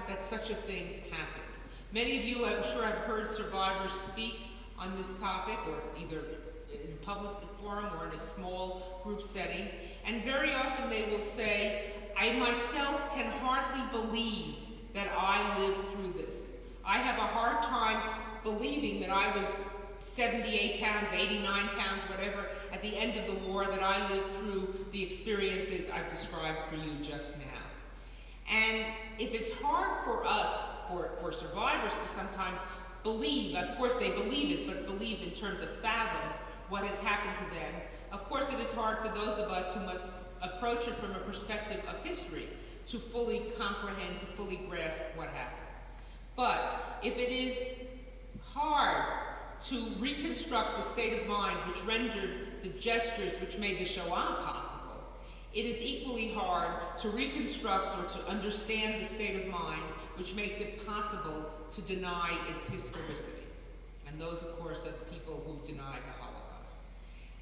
that such a thing happened. Many of you, I'm sure, have heard survivors speak on this topic, or either in a public forum or in a small group setting, and very often they will say, I myself can hardly believe that I lived through this. I have a hard time believing that I was 78 pounds, 89 pounds, whatever, at the end of the war, that I lived through the experiences I've described for you just now. And if it's hard for us, for survivors to sometimes believe, of course they believe it, but believe in terms of fathom what has happened to them, of course it is hard for those of us who must approach it from a perspective of history to fully comprehend, to fully grasp what happened. But if it is hard to reconstruct the state of mind which rendered the gestures which made the Shoah possible, it is equally hard to reconstruct or to understand the state of mind which makes it possible to deny its historicity. And those, of course, are the people who denied the Holocaust.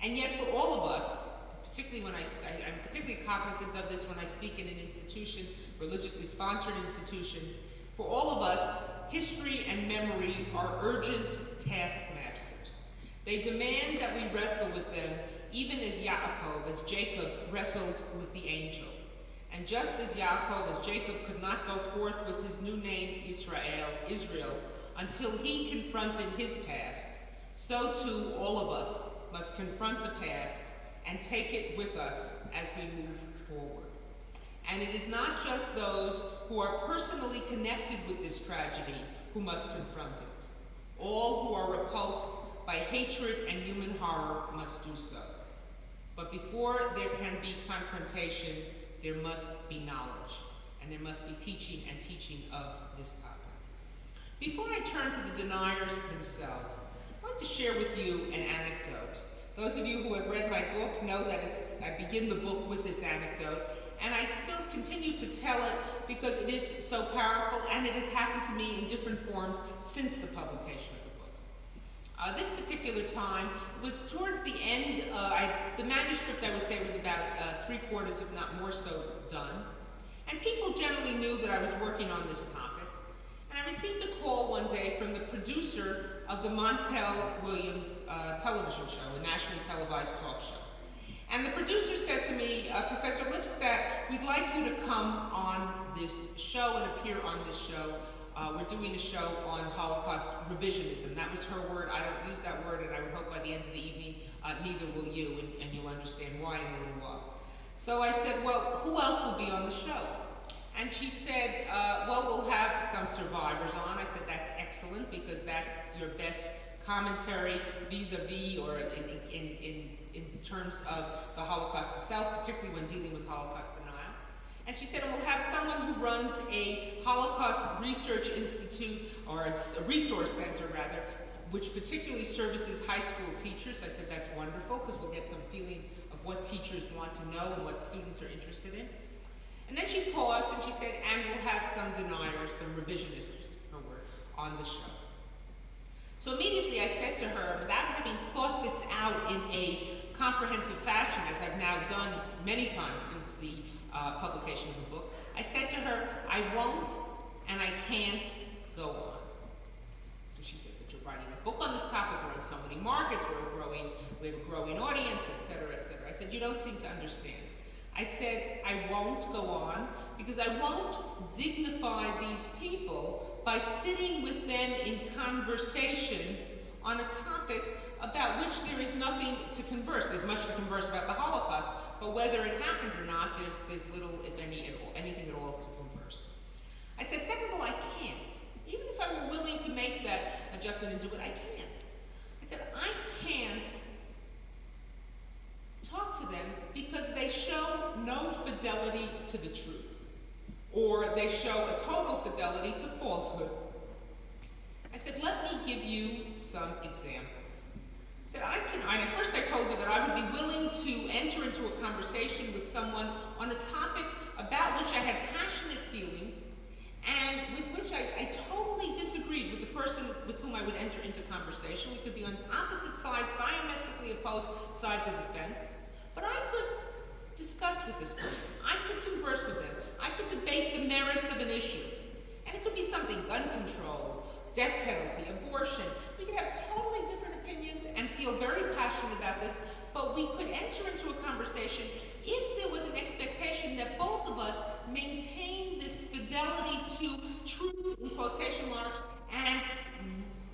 And yet for all of us, particularly when I'm particularly cognizant of this when I speak in an institution, religiously sponsored institution, for all of us, history and memory are urgent taskmasters. They demand that we wrestle with them, even as Jacob wrestled with the angel. And just as Jacob could not go forth with his new name Israel, until he confronted his past, so too all of us must confront the past and take it with us as we move forward. And it is not just those who are personally connected with this tragedy who must confront it. All who are repulsed by hatred and human horror must do so. But before there can be confrontation, there must be knowledge, and there must be teaching and teaching of this topic. Before I turn to the deniers themselves, I'd like to share with you an anecdote. Those of you who have read my book know that I begin the book with this anecdote, and I still continue to tell it because it is so powerful, and it has happened to me in different forms since the publication of the book. This particular time was towards the end. The manuscript, I would say, was about 3/4, if not more so, done. And people generally knew that I was working on this topic. And I received a call one day from the producer of the Montel Williams television show, a nationally televised talk show. And the producer said to me, Professor Lipstadt, we'd like you to come on this show and appear on this show. We're doing a show on Holocaust revisionism. That was her word. I don't use that word, and I would hope by the end of the evening, neither will you, and you'll understand why in a little while. So I said, well, who else will be on the show? And she said, well, we'll have some survivors on. I said, that's excellent, because that's your best commentary vis-a-vis or in terms of the Holocaust itself, particularly when dealing with Holocaust denial. And she said, and we'll have someone who runs a Holocaust Research Institute, or a resource center rather, which particularly services high school teachers. I said, that's wonderful, because we'll get some feeling of what teachers want to know and what students are interested in. And then she paused and she said, and we'll have some deniers, some revisionists, her word, on the show. So immediately I said to her, without having thought this out in a comprehensive fashion, as I've now done many times since the publication of the book, I said to her, I won't and I can't go on. So she said, but you're writing a book on this topic, we're in so many markets, we have a growing audience, et cetera, et cetera. I said, you don't seem to understand. I said, I won't go on because I won't dignify these people by sitting with them in conversation on a topic about which there is nothing to converse. There's much to converse about the Holocaust, but whether it happened or not, there's little, if any, anything at all to converse. I said, second of all, I can't. Even if I were willing to make that adjustment and do it, I can't. I said, I can't talk to them because they show no fidelity to the truth, or they show a total fidelity to falsehood. I said, let me give you some examples. I said, at first I told her that I would be willing to enter into a conversation with someone on a topic about which I had passionate feelings and with which I totally disagreed with the person with whom I would enter into conversation. We could be on opposite sides, diametrically opposed sides of the fence, but I could discuss with this person. I could converse with them. I could debate the merits of an issue. And it death penalty, abortion. We could have totally different opinions and feel very passionate about this, but we could enter into a conversation if there was an expectation that both of us maintain this fidelity to truth, in quotation marks, and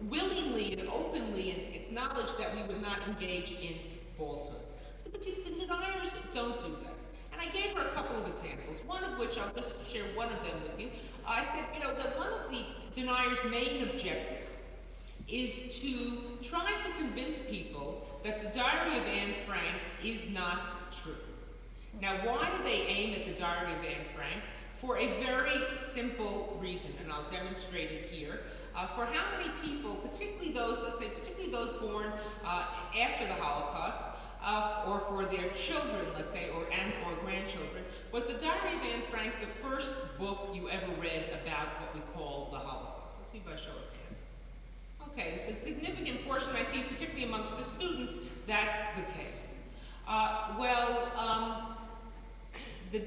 willingly and openly and acknowledge that we would not engage in falsehoods. So, but the deniers don't do that. And I gave her a couple of examples, one of which I'll just share one of them with you. I said, that one of the deniers' main objectives is to try to convince people that the Diary of Anne Frank is not true. Now, why do they aim at the Diary of Anne Frank? For a very simple reason, and I'll demonstrate it here. For how many people, particularly those, let's say, particularly those born after the Holocaust, or for their children, let's say, or grandchildren, was the Diary of Anne Frank the first book you ever read about what we call the Holocaust? Let's see by show of hands. Okay, it's a significant portion. I see, particularly amongst the students, that's the case.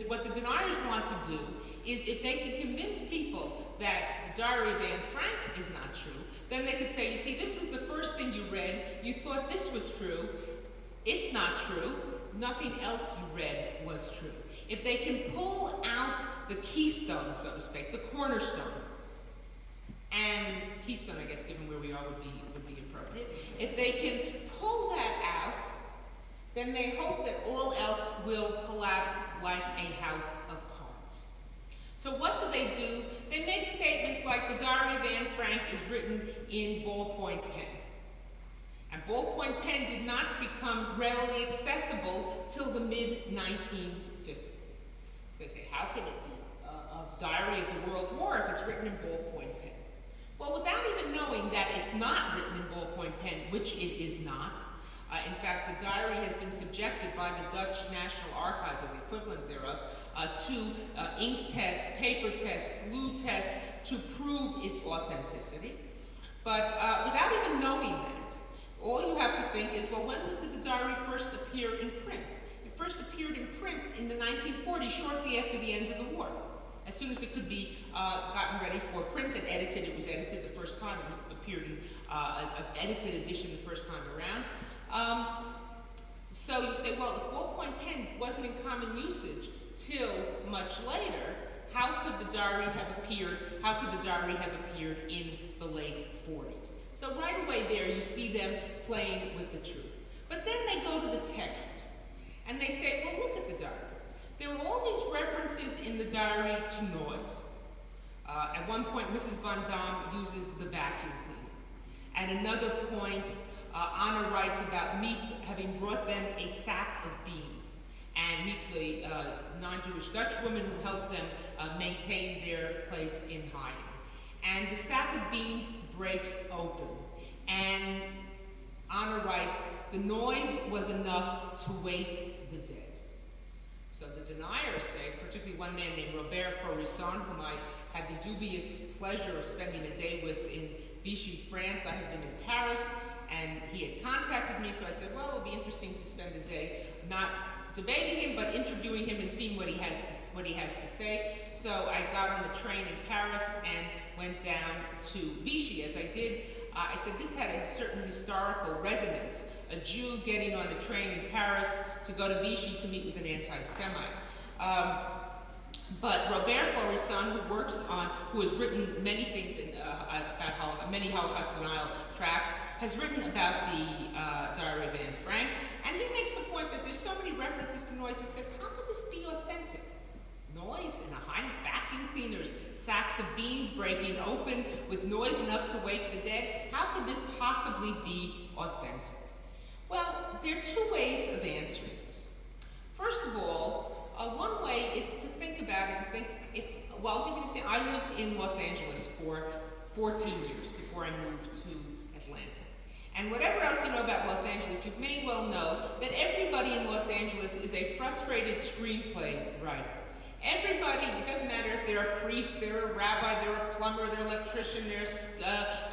What the deniers want to do is, if they can convince people that the Diary of Anne Frank is not true, then they could say, you see, this was the first thing you read, you thought this was true, it's not true, nothing else you read was true. If they can pull out the keystone, so to speak, the cornerstone, and keystone, I guess, given where we are, would be appropriate. If they can pull that out, then they hope that all else will collapse like a house of cards. So what do? They make statements like the Diary of Anne Frank is written in ballpoint pen. And ballpoint pen did not become readily accessible till the mid-1950s. So they say, how can it be a diary of the World War if it's written in ballpoint pen? Well, without even knowing that it's not written in ballpoint pen, which it is not, in fact, the diary has been subjected by the Dutch National Archives, or the equivalent thereof, to ink tests, paper tests, glue tests to prove its authenticity. But without even knowing that, all you have to think is, well, when did the diary first appear in print? It first appeared in print in the 1940s, shortly after the end of the war. As soon as it could be gotten ready for print and edited, it was edited the first time. It appeared in an edited edition the first time around. So you say, well, if ballpoint pen wasn't in common usage till much later, how could the diary have appeared? How could the diary have appeared in the late 40s? So right away there, you see them playing with the truth. But then they go to the text, and they say, well, look at the diary. There are all these references in the diary to noise. At one point, Mrs. Van Dam uses the vacuum cleaner. At another point, Anna writes about Miep having brought them a sack of beans. And Miep, the non-Jewish Dutch woman who helped them maintain their place in hiding. And the sack of beans breaks open. And Anna writes, the noise was enough to wake the dead. So the deniers say, particularly one man named Robert Forisson, whom I had the dubious pleasure of spending a day with in Vichy, France. I had been in Paris, and he had contacted me, so I said, well, it would be interesting to spend a day not debating him, but interviewing him and seeing what he has to say. So I got on the train in Paris and went down to Vichy. As I did, I said this had a certain historical resonance. A Jew getting on a train in Paris to go to Vichy to meet with an anti-Semite. But Robert Forisson, who has written many things about many Holocaust denial tracts, has written about the Diary of Anne Frank, and he makes the point that there's so many references to noise. He says, how could this be authentic? Noise in a high vacuum cleaners, sacks of beans breaking open with noise enough to wake the dead. How could this possibly be authentic? Well, there are two ways of answering this. First of all, one way is to think about it and think, I'll give you an example. I lived in Los Angeles for 14 years before I moved to Atlanta. And whatever else you know about Los Angeles, you may well know that everybody in Los Angeles is a frustrated screenplay writer. Everybody, it doesn't matter if they're a priest, they're a rabbi, they're a plumber, they're an electrician, they're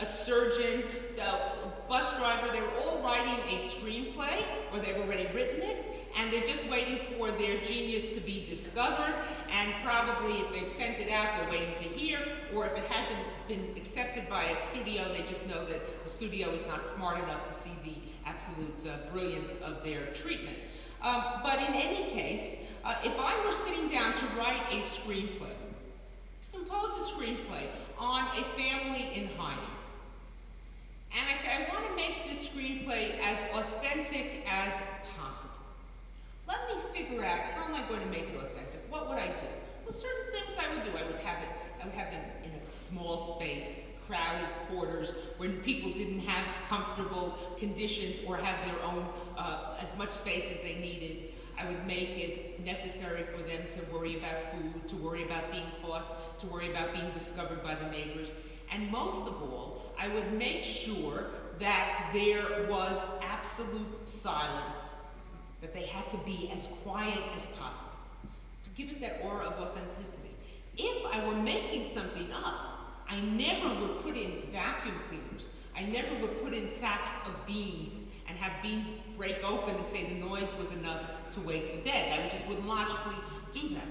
a surgeon, a bus driver, they're all writing a screenplay, or they've already written it, and they're just waiting for their genius to be discovered, and probably if they've sent it out, they're waiting to hear, or if it hasn't been accepted by a studio, they just know that the studio is not smart enough to see the absolute brilliance of their treatment. But in any case, if I were sitting down to write a screenplay, to compose a screenplay on a family in hiding, and I say, I want to make this screenplay as authentic as possible. Let me figure out, how am I going to make it authentic? What would I do? Well, certain things I would do. I would have them in a small space, crowded quarters, where people didn't have comfortable conditions or have their own, as much space as they needed. I would make it necessary for them to worry about food, to worry about being caught, to worry about being discovered by the neighbors. And most of all, I would make sure that there was absolute silence, that they had to be as quiet as possible, to give it that aura of authenticity. If I were making something up, I never would put in vacuum cleaners. I never would put in sacks of beans and have beans break open and say the noise was enough to wake the dead. I just wouldn't logically do that.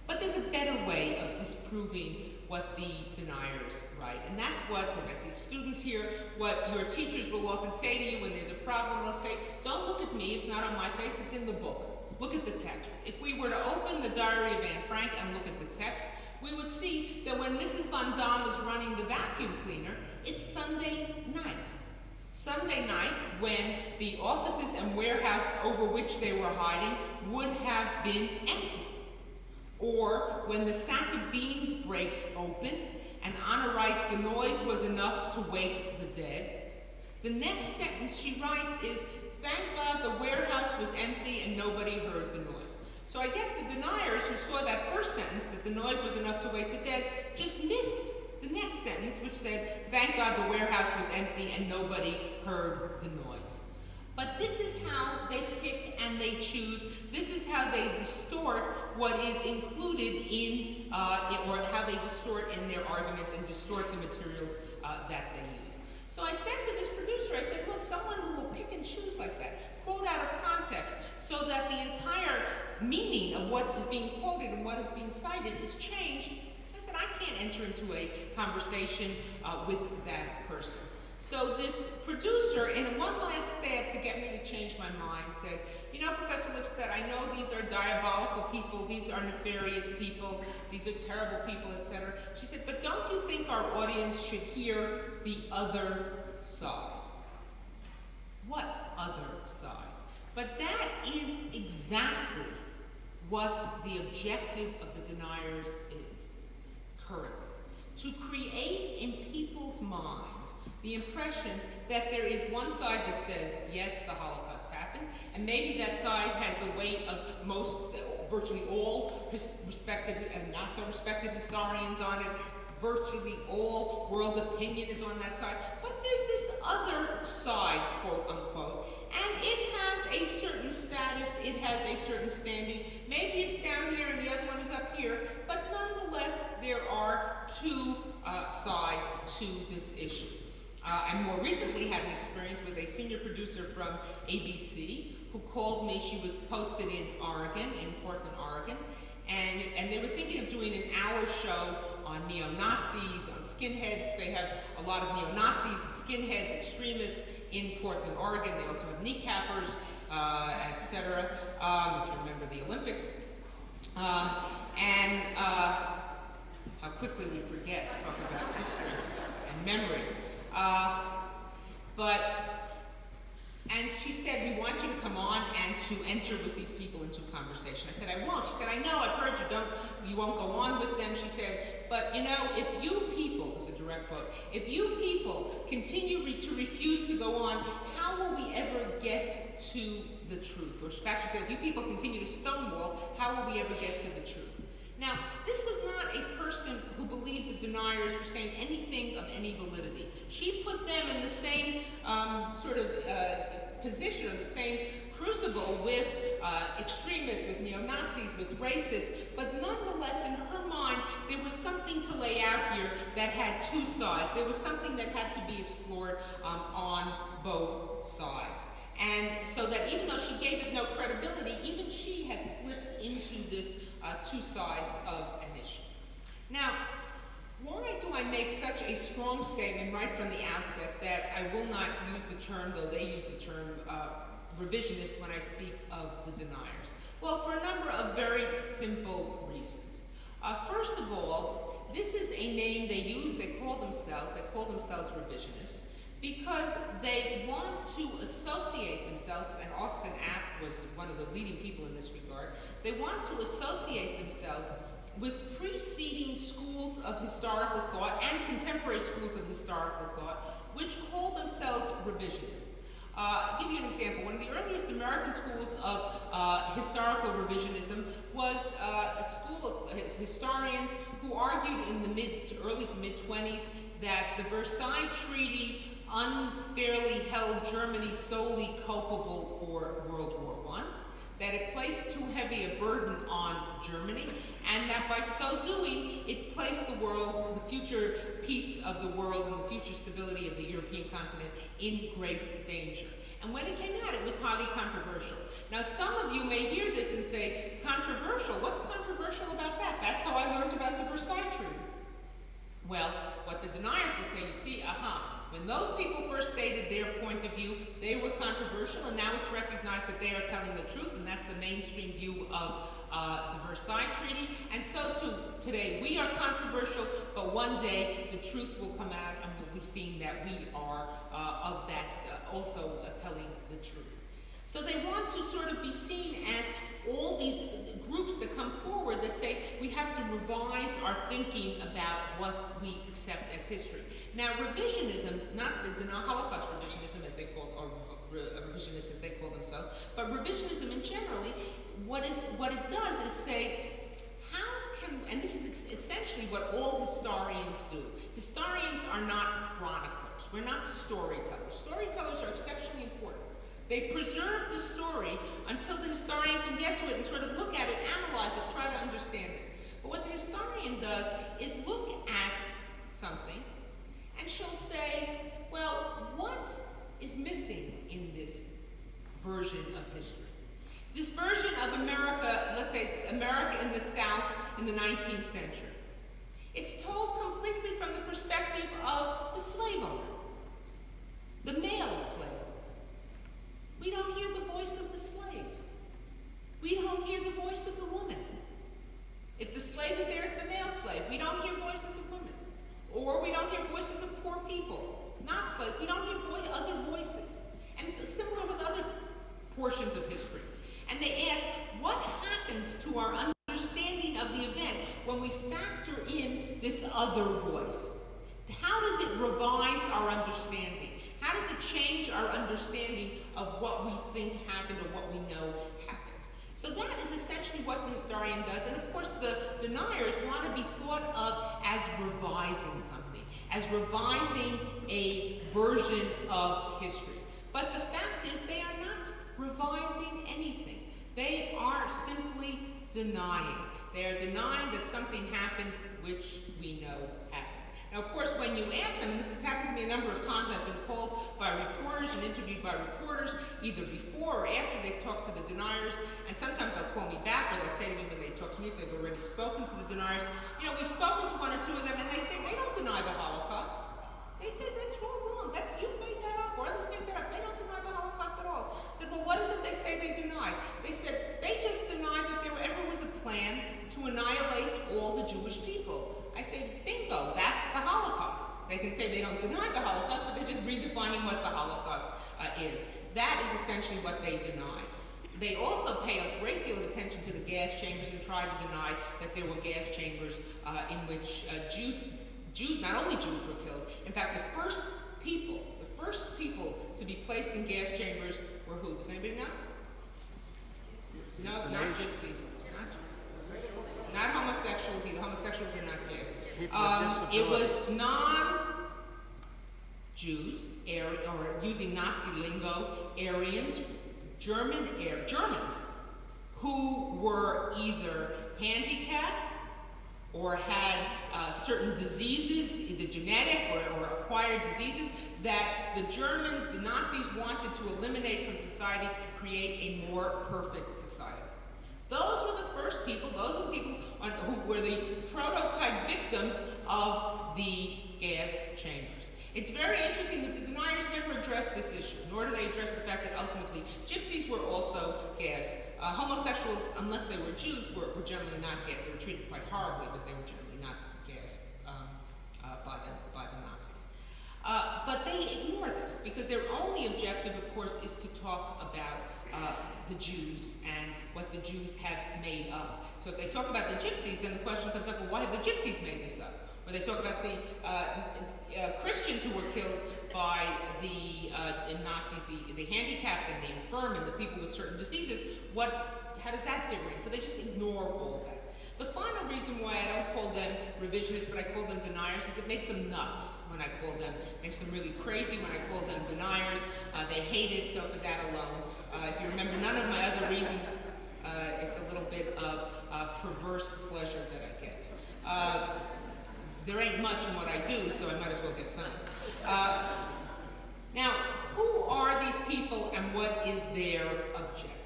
But there's a better way of disproving what the deniers write. And that's what, and I see students here, what your teachers will often say to you when there's a problem. They'll say, don't look at me, it's not on my face, it's in the book. Look at the text. If we were to open the Diary of Anne Frank and look at the text, we would see that when Mrs. Von Dahm is running the vacuum cleaner, it's Sunday night. Sunday night, when the offices and warehouse over which they were hiding would have been empty. Or when the sack of beans breaks open and Anna writes, the noise was enough to wake the dead. The next sentence she writes is, thank God the warehouse was empty and nobody heard the noise. So I guess the deniers who saw that first sentence, that the noise was enough to wake the dead, just missed the next sentence, which said, thank God the warehouse was empty and nobody heard the noise. But this is how they pick and they choose. This is how they distort what is included in, or how they distort in their arguments and distort the materials that they use. So I said to this producer, I said, look, someone who will pick and choose like that, quote out of context, so that the entire meaning of what is being quoted and what is being cited is changed. I said, I can't enter into a conversation with that person. So this producer, in one last stab to get me to change my mind, said, you know, Professor Lipstadt, I know these are diabolical people, these are nefarious people, these are terrible people, etc. She said, but don't you think our audience should hear the other side? What other side? But that is exactly what the objective of the deniers is, currently. To create in people's mind the impression that there is one side that says, yes, the Holocaust happened, and maybe that side has the weight of most, virtually all respected and not so respected historians on it. Virtually all world opinion is on that side. But there's this other side, quote unquote, and it has a certain status, it has a certain standing. Maybe it's down here and the other one is up here, but nonetheless, there are two sides to this issue. I more recently had an experience with a senior producer from ABC who called me. She was posted in Oregon, in Portland, Oregon, and they were thinking of doing an hour show on neo-Nazis, on skinheads. They have a lot of neo-Nazis and skinheads, extremists in Portland, Oregon. They also have kneecappers, etc., if you remember the Olympics. How quickly we forget to talk about history and memory. And she said, we want you to come on and to enter with these people into conversation. I said, I won't. She said, I know, I've heard you won't go on with them. She said, but you know, if you people, this is a direct quote, if you people continue to refuse to go on, how will we ever get to the truth? Or she said, if you people continue to stonewall, how will we ever get to the truth? Now, this was not a person who believed the deniers were saying anything of any validity. She put them in the same position, or the same crucible with extremists, with neo-Nazis, with racists, but nonetheless, in her mind, there was something to lay out here that had two sides. There was something that had to be explored on both sides. And so that even though she gave it no credibility, even she had slipped into this two sides of an issue. Now, why do I make such a strong statement right from the outset that I will not use the term, though they use the term revisionist when I speak of the deniers? Well, for a number of very simple reasons. First of all, this is a name they use, they call themselves revisionists, because they want to associate themselves, and Austin App was one of the leading people in this regard, they want to associate themselves with preceding schools of historical thought and contemporary schools of historical thought, which call themselves revisionists. I'll give you an example. One of the earliest American schools of historical revisionism was a school of historians who argued in the early to mid-20s that the Versailles Treaty unfairly held Germany solely culpable for World War I, that it placed too heavy a burden on Germany, and that by so doing, it placed the world, the future peace of the world and the future stability of the European continent in great danger. And when it came out, it was highly controversial. Now, some of you may hear this and say, controversial? What's controversial about that? That's how I learned about the Versailles Treaty. Well, what the deniers will say, you see, when those people first stated their point of view, they were controversial, and now it's recognized that they are telling the truth, and that's the mainstream view of the Versailles Treaty. And so too, today, we are controversial, but one day the truth will come out, and we'll be seeing that we are of that also telling the truth. So they want to sort of be seen as all these groups that come forward that say we have to revise our thinking about what we accept as history. Now, revisionism, not Holocaust revisionism as they call, or revisionists as they call themselves, but revisionism in generally, what it does is say, how can, and this is essentially what all historians do. Historians are not chroniclers. We're not storytellers. Storytellers are exceptionally important. They preserve the story until the historian can get to it and sort of look at it, analyze it, try to understand it. But what the historian does is look at something, and she'll say, well, what is missing in this version of history? This version of America, let's say it's America in the South in the 19th century. It's told completely from the perspective of the slave owner, the male slave owner. We don't hear the voice of the slave. We don't hear the voice of the woman. If the slave is there, it's the male slave. We don't hear voices of women. Or we don't hear voices of poor people, not slaves. We don't hear other voices. And it's similar with other portions of history. And they ask, what happens to our understanding of the event when we factor in this other voice? How does it revise our understanding? How does it change our understanding of what we think happened or what we know happened? So that is essentially what the historian does. And of course, the deniers want to be thought of as revising something, as revising a version of history. But the fact is, they are not revising anything. They are simply denying. They are denying that something happened which we know happened. Now, of course, when you ask them, and this has happened to me a number of times, I've been called by reporters and interviewed by reporters, either before or after they've talked to the deniers, and sometimes they'll call me back, or they'll say to me when they talk to me, if they've already spoken to the deniers, you know, we've spoken to one or two of them, and they say they don't deny the Holocaust. They say that's wrong. That's, you made that up, or others made that up. They don't deny the Holocaust at all. I said, well, what is it they say they deny? They said they just deny that there ever was a plan to annihilate all the Jewish people. I say, bingo, that's the Holocaust. They can say they don't deny the Holocaust, but they're just redefining what the Holocaust is. That is essentially what they deny. They also pay a great deal of attention to the gas chambers and try to deny that there were gas chambers in which Jews, not only Jews, were killed. In fact, the first people to be placed in gas chambers were who? Does anybody know? No, not gypsies. Not homosexuals either. Homosexuals are not gas. It was non-Jews, or using Nazi lingo, Aryans, Germans, who were either handicapped or had certain diseases, either genetic or acquired diseases, that the Germans, the Nazis, wanted to eliminate from society to create a more perfect society. Those were the first people, those were the people who were the prototype victims of the gas chambers. It's very interesting that the deniers never addressed this issue, nor do they address the fact that ultimately gypsies were also gassed. Homosexuals, unless they were Jews, were generally not gassed. They were treated quite horribly, but they were generally not gassed by the Nazis. But they ignore this because their only objective, of course, is to talk about the Jews and what the Jews have made up. So if they talk about the gypsies, then the question comes up, well, why have the gypsies made this up? Or they talk about the Christians who were killed by the Nazis, the handicapped and the infirm and the people with certain diseases. How does that figure in? So they just ignore all that. The final reason why I don't call them revisionists, but I call them deniers, is it makes them nuts when I call them. It makes them really crazy when I call them deniers. They hate it, so for that alone. If you remember none of my other reasons, it's a little bit of perverse pleasure that I get. There ain't much in what I do, so I might as well get some. Now, who are these people and what is their objective?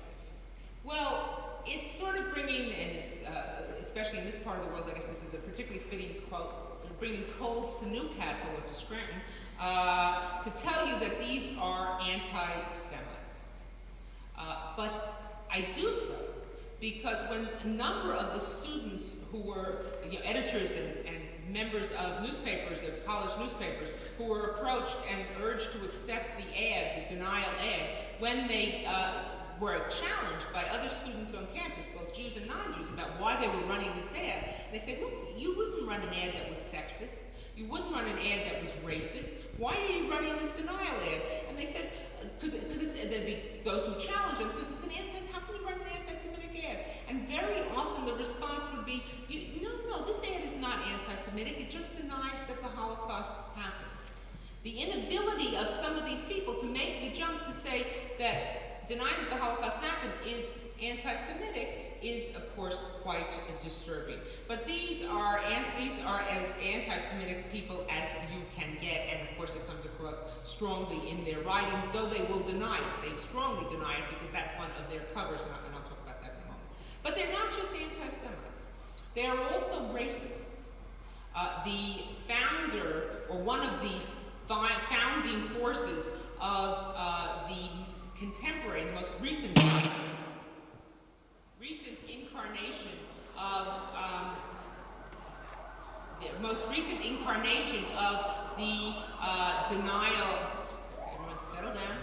Well, it's sort of bringing, and it's, especially in this part of the world, I guess this is a particularly fitting quote, bringing coals to Newcastle or to Scranton, to tell you that these are anti-Semites. But I do so because when a number of the students who were editors and members of newspapers, of college newspapers, who were approached and urged to accept the ad, the denial ad, when they were challenged by other students on campus, both Jews and non-Jews, about why they were running this ad, they said, look, you wouldn't run an ad that was sexist. You wouldn't run an ad that was racist. Why are you running this denial ad? And they said, because those who challenged them, because it's an how can you run an anti-Semitic ad? And very often the response would be, no, this ad is not anti-Semitic. It just denies that the Holocaust happened. The inability of some of these people to make the jump to say that denying that the Holocaust happened is anti-Semitic is, of course, quite disturbing. But these are as anti-Semitic people as you can get, and of course it comes across strongly in their writings, though they will deny it. They strongly deny it because that's one of their covers, and I'll talk about that in a moment. But they're not just anti-Semites. They are also racists. The founder, or one of the founding forces of the contemporary, the most recent incarnation of the denial. Everyone settle down.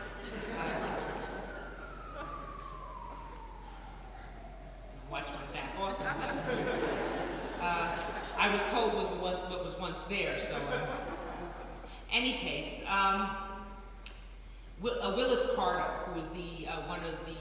Watch my back. I was told what was once there, so. Any case, Willis Carter, who was one of the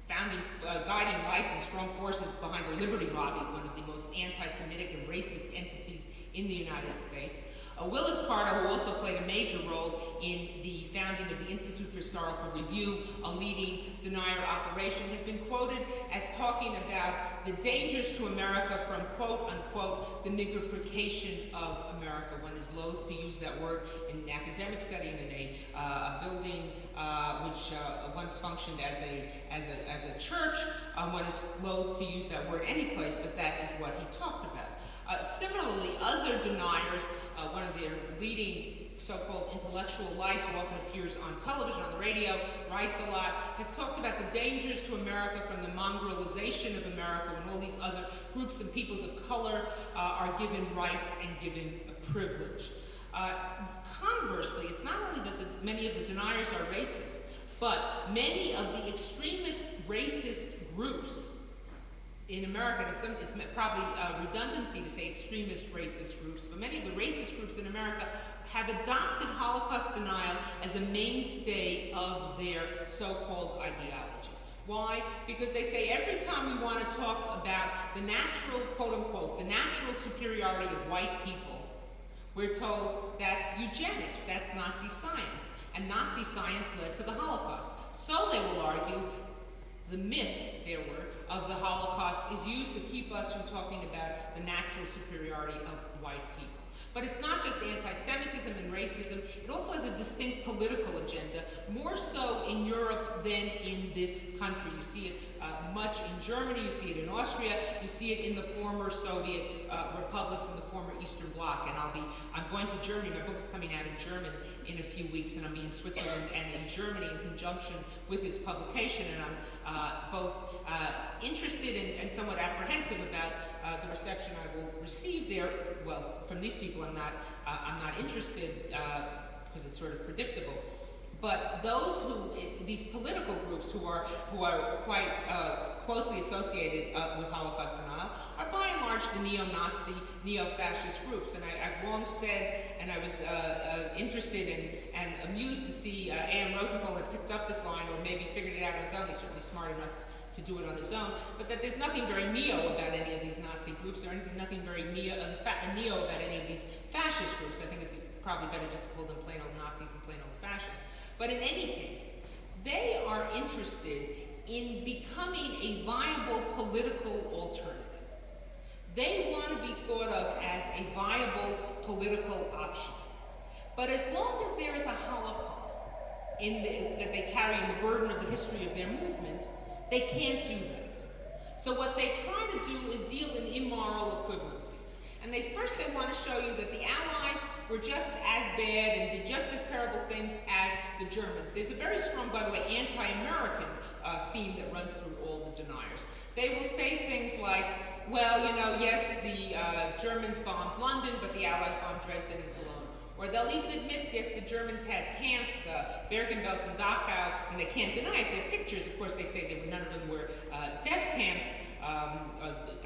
founding guiding lights and strong forces behind the Liberty Lobby, one of the most anti-Semitic and racist entities in the United States. Willis Carter, who also played a major role in the founding of the Institute for Historical Review, a leading denier operation, has been quoted as talking about the dangers to America from, quote unquote, the niggerification of America. One is loath to use that word in an academic setting in a building which once functioned as a church. One is loath to use that word any place, but that is what he talked about. Similarly, other deniers, one of their leading so-called intellectual lights, who often appears on television, on the radio, writes a lot, has talked about the dangers to America from the mongrelization of America, when all these other groups and peoples of color are given rights and given privilege. Conversely, it's not only that many of the deniers are racist, but many of the extremist racist groups in America, it's probably redundancy to say extremist racist groups, but many of the racist groups in America have adopted Holocaust denial as a mainstay of their so-called ideology. Why? Because they say every time we want to talk about the natural, quote unquote, the natural superiority of white people, we're told that's eugenics, that's Nazi science, and Nazi science led to the Holocaust. So they will argue, The myth, there were, of the Holocaust is used to keep us from talking about the natural superiority of white people. But it's not just anti-Semitism and racism, it also has a distinct political agenda, more so in Europe than in this country. You see it much in Germany, you see it in Austria, you see it in the former Soviet republics in the former Eastern Bloc. And I'm going to Germany, my book is coming out in German in a few weeks, and I'll be in Switzerland and in Germany in conjunction with its publication, and I'm both interested and somewhat apprehensive about the reception I will receive there. Well, from these people I'm not interested because it's sort of predictable. But these political groups who are quite closely associated with Holocaust denial are by and large the neo-Nazi, neo-fascist groups. And I've long said, and I was interested and amused to see A.M. Rosenthal had picked up this line, or maybe figured it out on his own. He's certainly smart enough to do it on his own, but that there's nothing very neo about any of these Nazi groups, or nothing very neo about any of these fascist groups. I think it's probably better just to call them plain old Nazis and plain old fascists. But in any case, they are interested in becoming a viable political alternative. They want to be thought of as a viable political option. But as long as there is a Holocaust that they carry in the burden of the history of their movement, they can't do that. So what they try to do is deal in immoral equivalencies. And first they want to show you that the Allies were just as bad and did just as terrible things as the Germans. There's a very strong, by the way, anti-American theme that runs through all the deniers. They will say things like, well, yes, the Germans bombed London, but the Allies bombed Dresden and Cologne. Or they'll even admit, yes, the Germans had camps, Bergen-Belsen, Dachau, and they can't deny it. Their pictures, of course, they say none of them were death camps.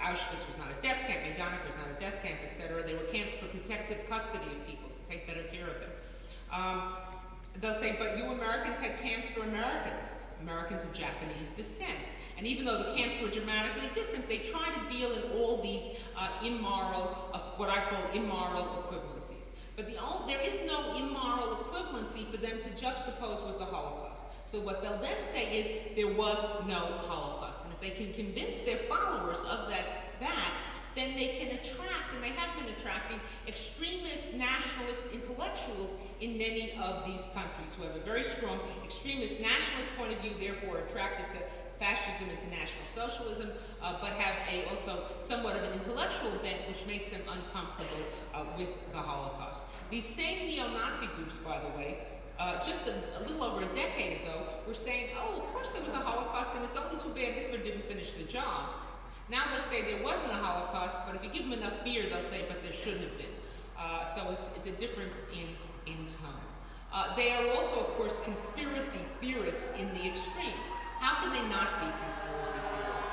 Auschwitz was not a death camp, Majdanek was not a death camp, etc. They were camps for protective custody of people, to take better care of them. They'll say, but you Americans had camps for Americans of Japanese descent. And even though the camps were dramatically different, they try to deal in all these immoral, what I call immoral equivalencies. But there is no immoral equivalency for them to juxtapose with the Holocaust. So what they'll then say is there was no Holocaust. And if they can convince their followers of that, then they can attract, and they have been attracting, extremist nationalist intellectuals in many of these countries who have a very strong extremist nationalist point of view, therefore attracted to fascism and to National Socialism, but have also somewhat of an intellectual bent, which makes them uncomfortable with the Holocaust. These same neo-Nazi groups, by the way, just a little over a decade ago, were saying, oh, of course there was a Holocaust, and it's only too bad Hitler didn't finish the job. Now they'll say there wasn't a Holocaust, but if you give them enough beer, they'll say, but there shouldn't have been. So it's a difference in tone. They are also, of course, conspiracy theorists in the extreme. How can they not be conspiracy theorists?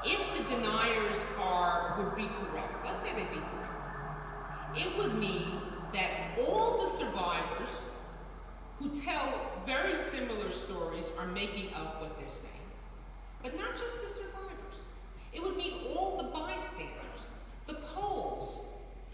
If the deniers would be correct, let's say they'd be correct, it would mean that all the survivors who tell very similar stories are making up what they're saying. But not just the survivors. It would mean all the bystanders, the Poles,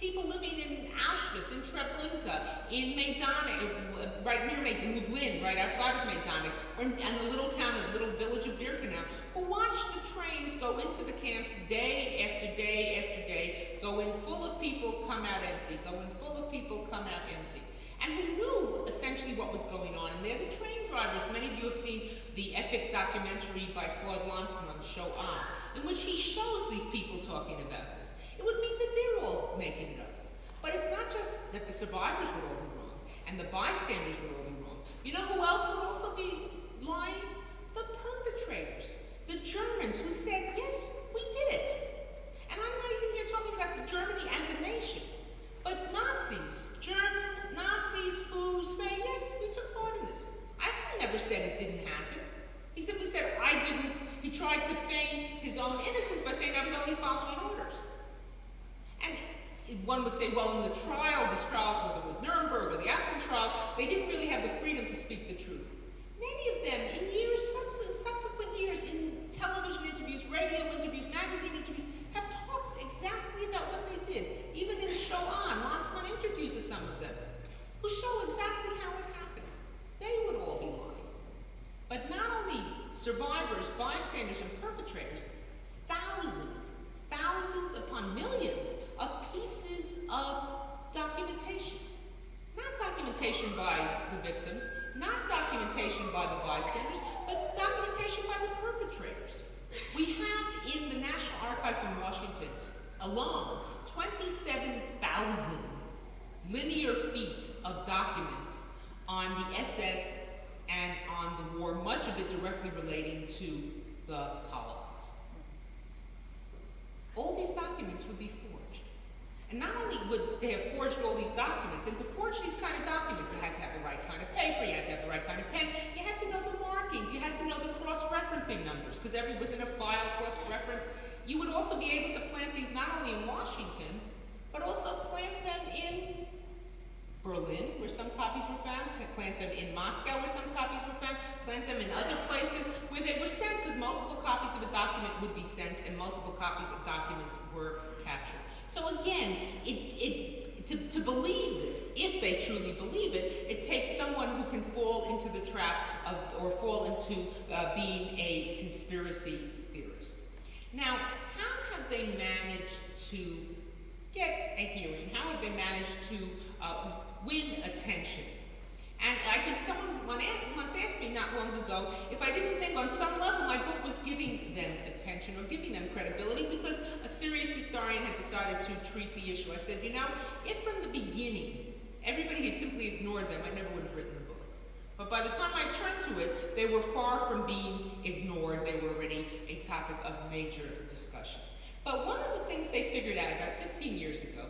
people living in Auschwitz, in Treblinka, in Majdanek, right near Majdanek, in Lublin, right outside of Majdanek, and the little town, the little village of Birkenau, who watched the trains go into the camps day after day after day, go in full of people, come out empty, go in full of people, come out empty. And who knew essentially what was going on. And they're the train drivers. Many of you have seen the epic documentary by Claude Lanzmann, Show On, in which he shows these people talking about this. It would mean that they're all making it up. But it's not just that the survivors would all be wrong, and the bystanders would all be wrong. You know who else would also be lying? The perpetrators. The Germans who said, yes, we did it. And I'm not even here talking about Germany as a nation, but Nazis, German Nazis who say, yes, we took part in this. Eichmann never said it didn't happen. He simply said, I didn't. He tried to feign his own innocence by saying I was only following orders. And one would say, well, in the trial, these trials, whether it was Nuremberg or the Eichmann trial, they didn't really have the freedom to speak the truth. Many of them, in subsequent years, in television interviews, radio interviews, magazine interviews, have talked exactly about what they did. Even in Show On, Lanzmann interviews of some of them, who show exactly how it happened. They would all be lying. But not only documentation by the victims, not documentation by the bystanders, but documentation by the perpetrators. We have in the National Archives in Washington alone 27,000 linear feet of documents on the SS and on the war, much of it directly relating to the Holocaust. All these documents would be forged. And not only would they have forged all these documents, and to forge these kind of documents, you had to have the right kind of paper, you had to have the right kind of pen, you had to know the markings, you had to know the cross-referencing numbers, because every was in a file cross-reference. You would also be able to plant these not only in Washington, but also plant them in Berlin, where some copies were found, plant them in Moscow, where some copies were found, plant them in other places where they were sent, because multiple copies of a document would be sent and multiple copies of documents were captured. So again, to believe this, if they truly believe it, it takes someone who can fall into the trap of, or fall into being a conspiracy theorist. Now, how have they managed to get a hearing? How have they managed to win attention? And someone once asked me not long ago if I didn't think on some level my book was giving them attention or giving them credibility because a serious historian had decided to treat the issue. I said, you know, if from the beginning everybody had simply ignored them, I never would have written the book. But by the time I turned to it, they were far from being ignored. They were already a topic of major discussion. But one of the things they figured out about 15 years ago,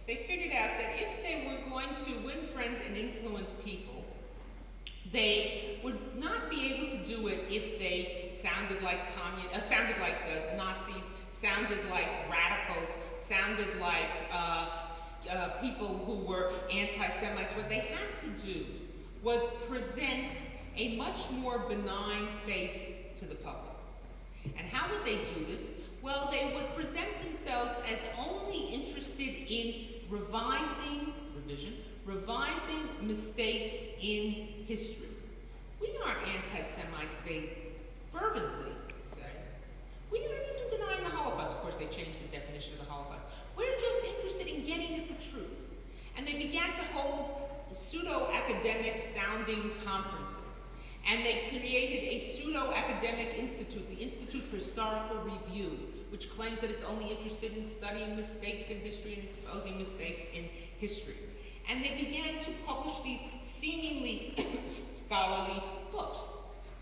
they figured out that if they were going to win friends and influence people, they would not be able to do it if they sounded like the Nazis, sounded like radicals, sounded like people who were anti-Semites. What they had to do was present a much more benign face to the public. And how would they do this? Well, they would present themselves as only interested in revising mistakes in history. We aren't anti-Semites, they fervently say. We aren't even denying the Holocaust. Of course, they changed the definition of the Holocaust. We're just interested in getting at the truth. And they began to hold pseudo-academic sounding conferences. And they created a pseudo-academic institute, the Institute for Historical Review, which claims that it's only interested in studying mistakes in history and exposing mistakes in history. And they began to publish these seemingly scholarly books.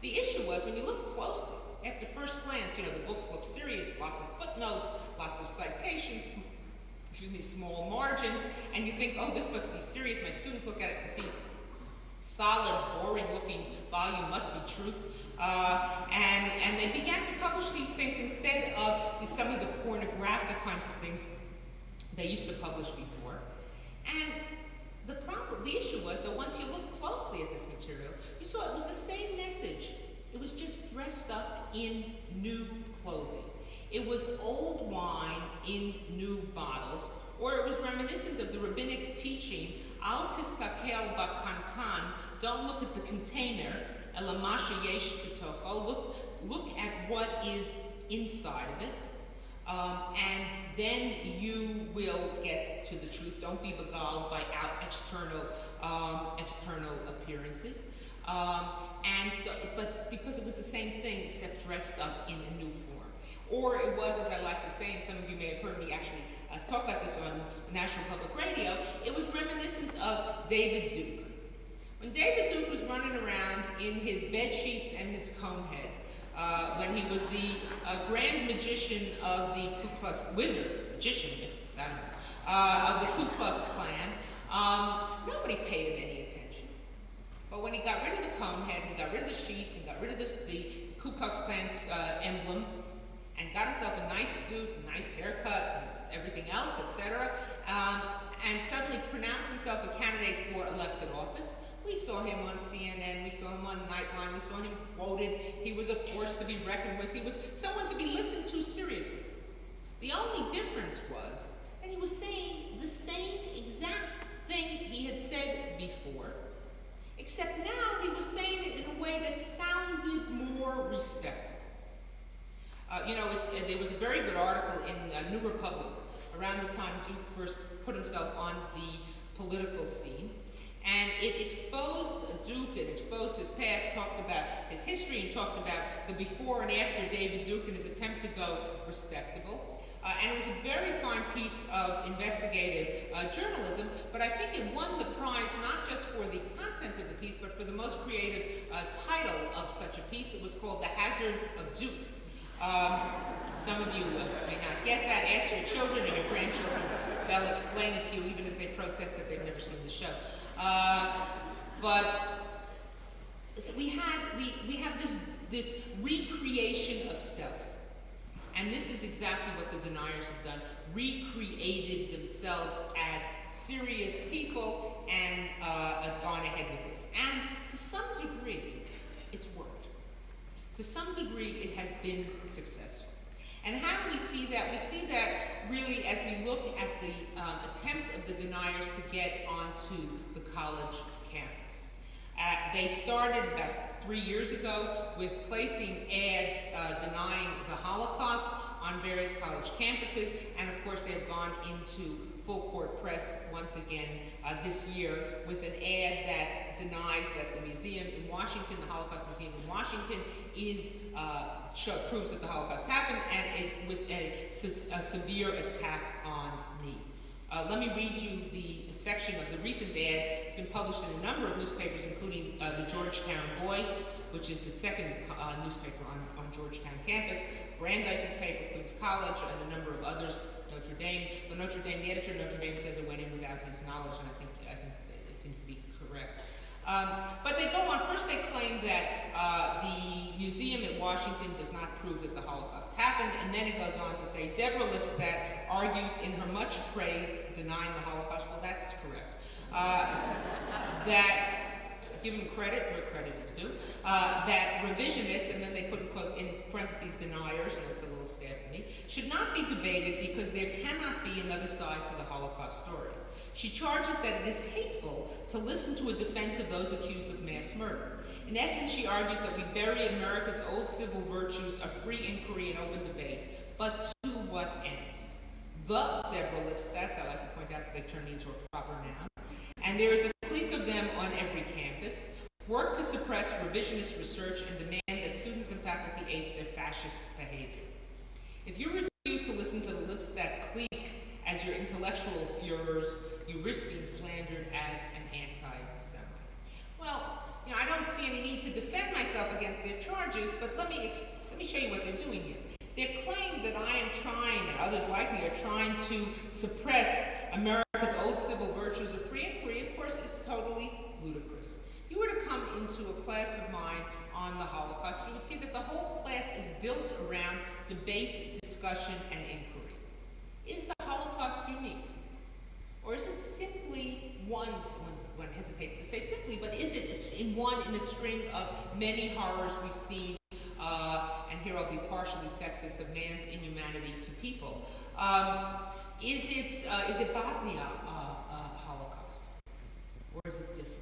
The issue was, when you look closely, after first glance, you know, the books look serious, lots of footnotes, lots of citations, small margins, and you think, oh, this must be serious. My students look at it and see solid, boring-looking volume, must be truth. And they began to publish these things instead of some of the pornographic kinds of things they used to publish before. And the issue was that once you looked closely at this material, you saw it was the same message. It was just dressed up in new clothing. It was old wine in new bottles, or it was reminiscent of the rabbinic teaching, Al tistakel bakankan, don't look at the container, elamasha yesh b'tocho, look at what is inside of it, and then you will get to the truth. Don't be beguiled by external appearances. And so, but because it was the same thing except dressed up in a new form. Or it was, as I like to say, and some of you may have heard me actually talk about this on National Public Radio, it was reminiscent of David Duke. When David Duke was running around in his bed sheets and his comb head, when he was the grand magician of the Ku Klux, magician, of the Ku Klux Klan, nobody paid him any attention. But when he got rid of the comb head, he got rid of the sheets, and got rid of the Ku Klux Klan's emblem, and got himself a nice suit, a nice haircut, and everything else, etc., and suddenly pronounced himself a candidate for elected office. We saw him on CNN, we saw him on Nightline, we saw him quoted. He was a force to be reckoned with. He was someone to be listened to seriously. The only difference was that he was saying the same exact thing he had said before, except now he was saying it in a way that sounded more respectful. There was a very good article in New Republic around the time Duke first put himself on the political scene. And it exposed Duke, it exposed his past, talked about his history, and talked about the before and after David Duke and his attempt to go respectable. And it was a very fine piece of investigative journalism, but I think it won the prize not just for the content of the piece, but for the most creative title of such a piece. It was called The Hazards of Duke. Some of you may not get that. Ask your children or your grandchildren. They'll explain it to you even as they protest that they've never seen the show. But so we have this recreation of self. And this is exactly what the deniers have done, recreated themselves as serious people and gone ahead with this. And to some degree, it's worked. To some degree, it has been successful. And how do we see that? We see that really as we look at the attempt of the deniers to get onto the college campus. They started about 3 years ago with placing ads denying the Holocaust on various college campuses, and of course they've gone into full court press once again this year with an ad that denies that the museum in Washington, the Holocaust Museum in Washington, proves that the Holocaust happened, and with a severe attack on me. Let me read you the section of the recent ad. It's been published in a number of newspapers, including the Georgetown Voice, which is the second newspaper on Georgetown campus, Brandeis's paper, Queens College, and a number of others, Notre Dame. The editor of Notre Dame says it went in without his knowledge, and I think it seems to be correct. But they go on. First, they claim that the museum at Washington does not prove that the Holocaust happened, and then it goes on to say, Deborah Lipstadt argues in her much praised Denying the Holocaust. Well, that's correct. That, give them credit where credit is due, that revisionists, and then they put in parentheses deniers, and it's a little stab at me, should not be debated because there cannot be another side to the Holocaust story. She charges that it is hateful to listen to a defense of those accused of mass murder. In essence, she argues that we bury America's old civil virtues of free inquiry and open debate, but to what end? The Deborah Lipstadts, I like to point out that they turned me into a proper noun, and there is a clique of them on every campus, work to suppress revisionist research and demand that students and faculty ape their fascist behavior. If you refuse to listen to the Lipstadt clique as your intellectual furors, you risk being slandered as an anti-Semite. Well, I don't see any need to defend myself against their charges, but let me show you what they're doing here. Their claim that I am trying, and others like me are trying to suppress America's old civil virtues of free inquiry, of course, is totally ludicrous. If you were to come into a class of mine on the Holocaust, you would see that the whole class is built around debate, discussion, and inquiry. Is the Holocaust unique? Or is it simply one hesitates to say simply, but is it in a string of many horrors we see, and here I'll be partially sexist, of man's inhumanity to people? Is it Bosnia Holocaust? Or is it different?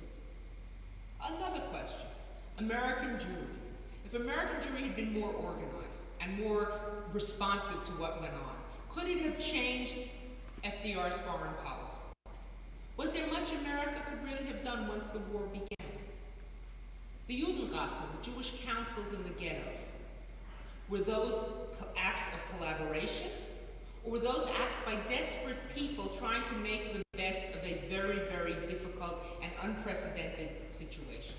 Another question, American Jewry. If American Jewry had been more organized and more responsive to what went on, could it have changed FDR's foreign policy? Was there much America could really have done once the war began? The Judenräte, the Jewish councils in the ghettos, were those acts of collaboration? Or were those acts by desperate people trying to make the best of a very, very difficult and unprecedented situation?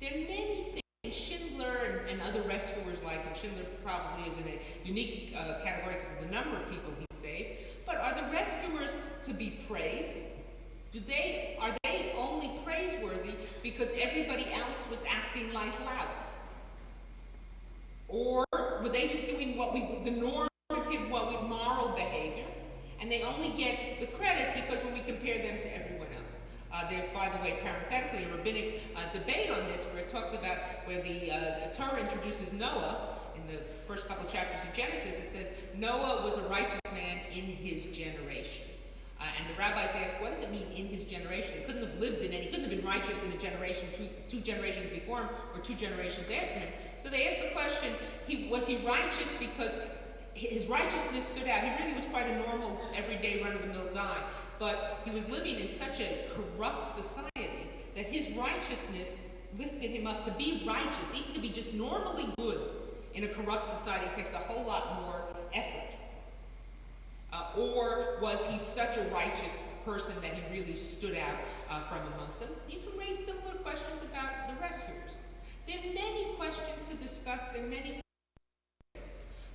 There are many things. Schindler and other rescuers like him, Schindler probably is in a unique category because of the number of people he saved, but are the rescuers to be praised? Are they only praiseworthy because everybody else was acting like louts? Or were they just doing the normative, moral behavior, and they only get the credit because when we compare them to everyone else? There's, by the way, parenthetically, a rabbinic debate on this where it talks about where the Torah introduces Noah in the first couple chapters of Genesis. It says, Noah was a righteous man in his generation. And the rabbis ask, what does it mean in his generation? He couldn't have he couldn't have been righteous in a generation, two generations before him, or 2 generations after him. So they ask the question, was he righteous because his righteousness stood out? He really was quite a normal, everyday, run-of-the-mill guy. but he was living in such a corrupt society that his righteousness lifted him up to be righteous, even to be just normally good in a corrupt society takes a whole lot more effort. Or was he such a righteous person that he really stood out from amongst them? You can raise similar questions about the rescuers. There are many questions to discuss, there are many,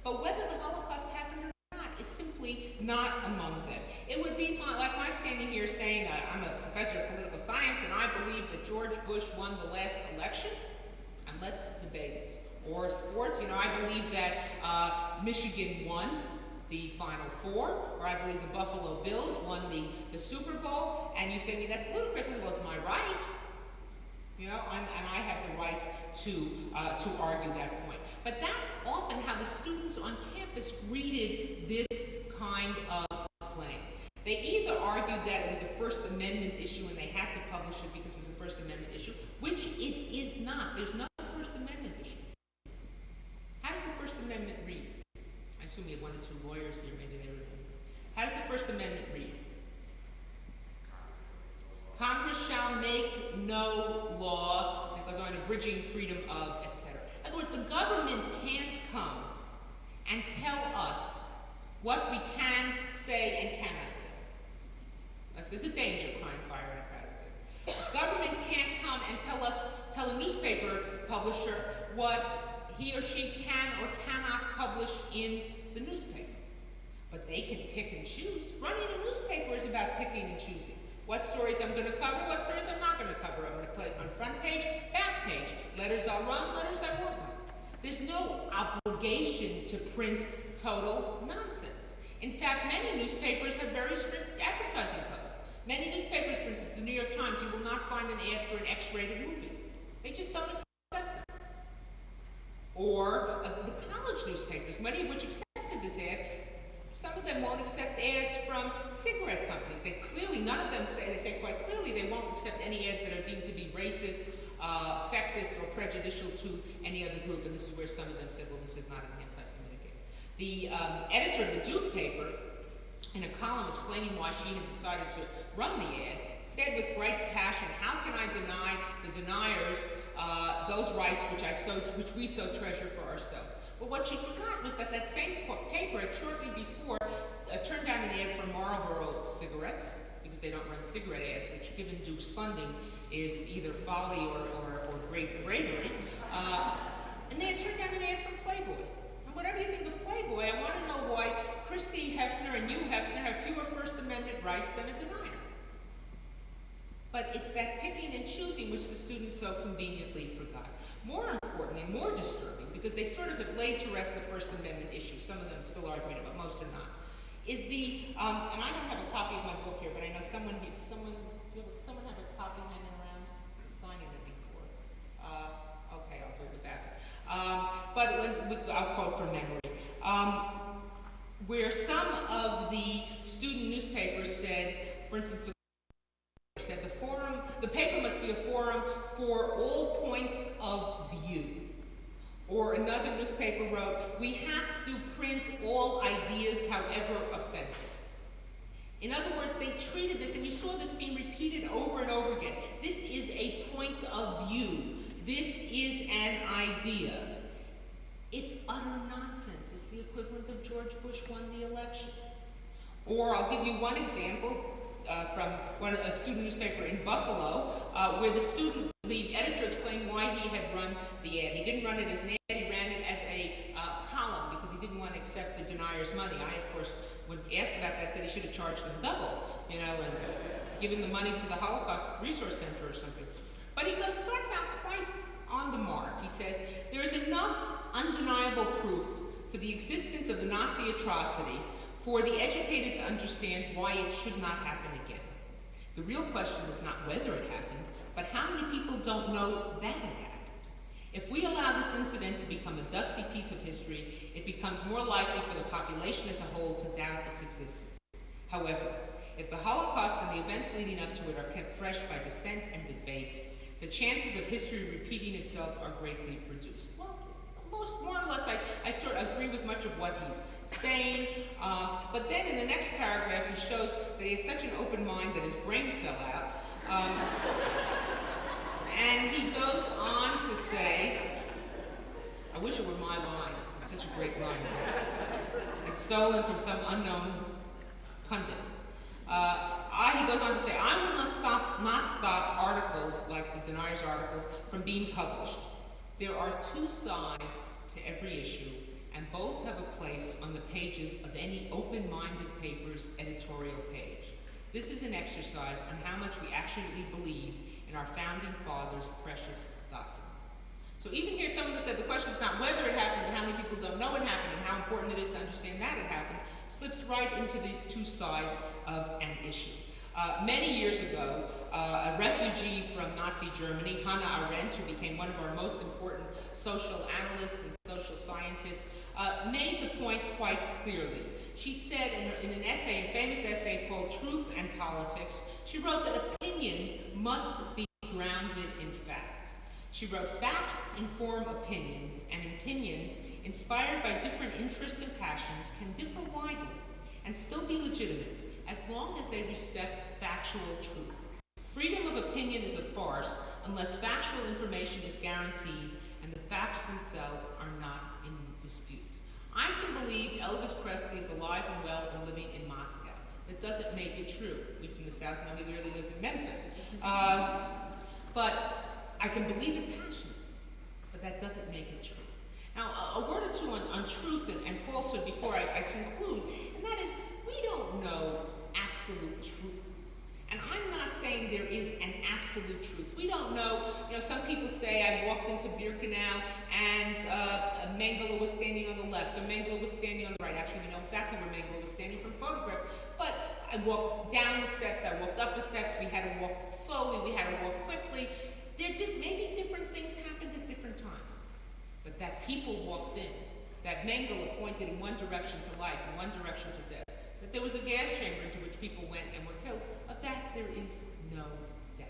but whether the Holocaust happened or not is simply not among them. It would be like my standing here saying I'm a professor of political science and I believe that George Bush won the last election, and let's debate it. Or sports, I believe that Michigan won the Final Four, or I believe the Buffalo Bills won the Super Bowl, and you say to me that's ludicrous. I say, well, it's my right, and I have the right to argue that point. But that's often how the students on campus greeted this kind of claim. They either argued that it was a First Amendment issue and they had to publish it because it was a First Amendment issue, which it is not. There's no First Amendment issue. How does the First Amendment read? I assume we have one or two lawyers here, maybe they remember. How does the First Amendment read? Congress shall make no law, and it goes on, abridging freedom of, etc. In other words, the government can't come and tell us what we can say and cannot say. There's a danger, crime, fire, and crowd. The government can't come and tell a newspaper publisher what he or she can or cannot publish in the newspaper. But they can pick and choose. Running a newspaper is about picking and choosing. What stories I'm going to cover, what stories I'm not going to cover. I'm going to put it on front page, back page. Letters I'll run, letters I won't run. There's no obligation to print total nonsense. In fact, many newspapers have very strict advertising codes. Many newspapers, for instance, the New York Times, you will not find an ad for an X-rated movie. They just don't accept them. Or the college newspapers, many of which accepted this ad, some of them won't accept ads from cigarette companies. They clearly, none of them say, they say quite clearly they won't accept any ads that are deemed to be racist, sexist, or prejudicial to any other group. And this is where some of them said, well, this is not an anti-Semitic ad. The editor of the Duke paper, in a column explaining why she had decided to run the ad, said with great passion, how can I deny the deniers those rights which we so treasure for ourselves? But what she forgot was that same paper had shortly before turned down an ad for Marlboro cigarettes, because they don't run cigarette ads, which given Duke's funding is either folly or great bravery. And they had turned down an ad for Playboy. And whatever you think of Playboy, I want to know why Christy Hefner and Hugh Hefner have fewer First Amendment rights than a denier. But it's that picking and choosing which the students so conveniently forgot. More importantly, more disturbing, because they sort of have laid to rest the First Amendment issue, some of them still arguing it, but most are not, is the, and I don't have a copy of my book here, but I know someone have a copy hanging around, signing it before. Okay, I'll do it with that. But I'll quote from memory. Where some of the student newspapers said, for instance, said the paper must be a forum for all points of view. Or another newspaper wrote, we have to print all ideas, however offensive. In other words, they treated this, and you saw this being repeated over and over again. This is a point of view. This is an idea. It's utter nonsense. It's the equivalent of George Bush won the election. Or I'll give you one example from a student newspaper in Buffalo, where the editor explained why he had run the ad. He didn't run it as an ad, he ran it as a column because he didn't want to accept the denier's money. I, of course, when asked about that, said he should have charged them double, and given the money to the Holocaust Resource Center or something. But he starts out quite on the mark. He says, there is enough undeniable proof for the existence of the Nazi atrocity for the educated to understand why it should not happen again. The real question is not whether it happened, but how many people don't know that it happened. If we allow this incident to become a dusty piece of history, it becomes more likely for the population as a whole to doubt its existence. However, if the Holocaust and the events leading up to it are kept fresh by dissent and debate, the chances of history repeating itself are greatly reduced. Well, more or less, I sort of agree with much of what he's saying. But then in the next paragraph, he shows that he has such an open mind that his brain fell out. And he goes on to say, I wish it were my line, because it's such a great line. It's stolen from some unknown pundit. He goes on to say, I will not stop articles, like the deniers' articles, from being published. There are two sides to every issue, and both have a place on the pages of any open-minded paper's editorial page. This is an exercise on how much we actually believe in our founding fathers' precious document. So even here, someone who said the question is not whether it happened, but how many people don't know it happened, and how important it is to understand that it happened, slips right into these two sides of an issue. Many years ago, a refugee from Nazi Germany, Hannah Arendt, who became one of our most important social analysts and social scientists, made the point quite clearly. She said in an essay, a famous essay called Truth and Politics, she wrote that opinion must be grounded in fact. She wrote, facts inform opinions, and opinions inspired by different interests and passions can differ widely and still be legitimate as long as they respect factual truth. Freedom of opinion is a farce unless factual information is guaranteed and the facts themselves are not in dispute. I can believe Elvis Presley is alive and well and living in Moscow. That doesn't make it true. We from the South know he really lives in Memphis. But I can believe it passionately, but that doesn't make it true. Now, a word or two on truth and falsehood before I conclude, and that is, we don't know absolute truth. And I'm not saying there is an absolute truth. We don't know, some people say I walked into Birkenau and Mengele was standing on the left, or Mengele was standing on the right. Actually, we know exactly where Mengele was standing from photographs. But I walked down the steps, I walked up the steps, we had to walk slowly, we had to walk quickly. Maybe different things happened at different times. But that people walked in, that Mengele pointed in one direction to life, in one direction to death, that there was a gas chamber into which people went and were killed, of that there is no doubt.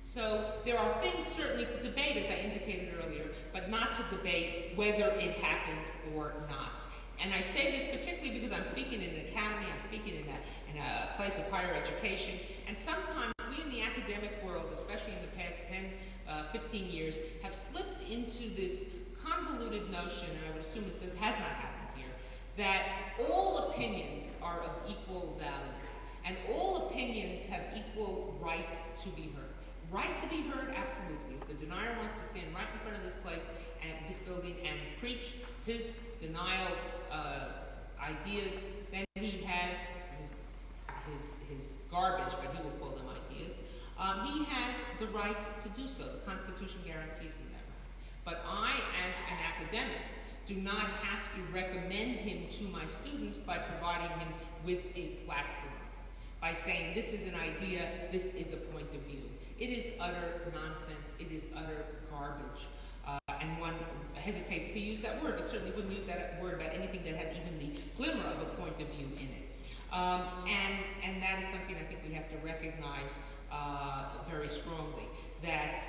So there are things certainly to debate, as I indicated earlier, but not to debate whether it happened or not. And I say this particularly because I'm speaking in an academy, I'm speaking in a place of higher education, and sometimes we in the academic world, especially in the past 10, 15 years, have slipped into this convoluted notion, and I would assume it has not happened here, that all opinions are of equal value, and all opinions have equal right to be heard. Right to be heard, absolutely. If the denier wants to stand right in front of this place and this building and preach his denial ideas, then he has his garbage, but he will call them ideas. He has the right to do so. The Constitution guarantees him that right. But I, as an academic, do not have to recommend him to my students by providing him with a platform, by saying this is an idea, this is a point of view. It is utter nonsense, it is utter garbage. And one hesitates to use that word, but certainly wouldn't use that word about anything that had even the glimmer of a point of view in it. And that is something I think we have to recognize very strongly, that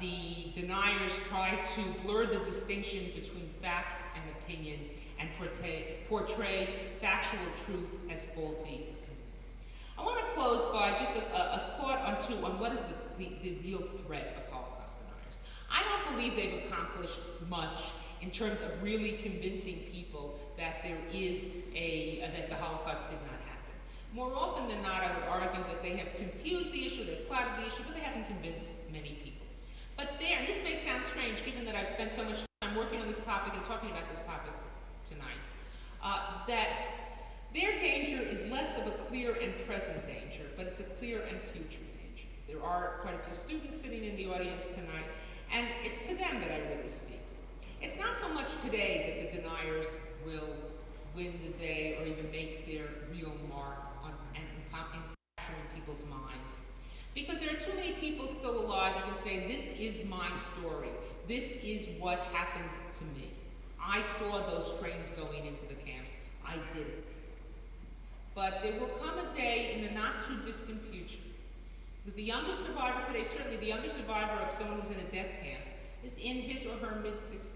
the deniers try to blur the distinction between facts and opinion and portray factual truth as faulty. I want to close by just a thought on what is the real threat of Holocaust deniers. I don't believe they've accomplished much in terms of really convincing people that that the Holocaust did not happen. More often than not, I would argue that they have confused the issue, they've clouded the issue, but they haven't convinced many people. But and this may sound strange given that I've spent so much time working on this topic and talking about this topic tonight, that their danger is less of a clear and present danger, but it's a clear and future danger. There are quite a few students sitting in the audience tonight, and it's to them that I really speak. It's not so much today that the deniers will win the day or even make their real mark in capturing people's minds. Because there are too many people still alive who can say, this is my story. This is what happened to me. I saw those trains going into the camps. I did it. But there will come a day in the not too distant future, because the youngest survivor today, certainly the youngest survivor of someone who's in a death camp, is in his or her mid-60s.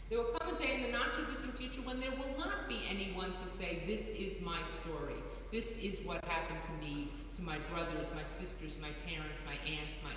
There will come a day in the not-too-distant future when there will not be anyone to say, this is my story. This is what happened to me, to my brothers, my sisters, my parents, my aunts, my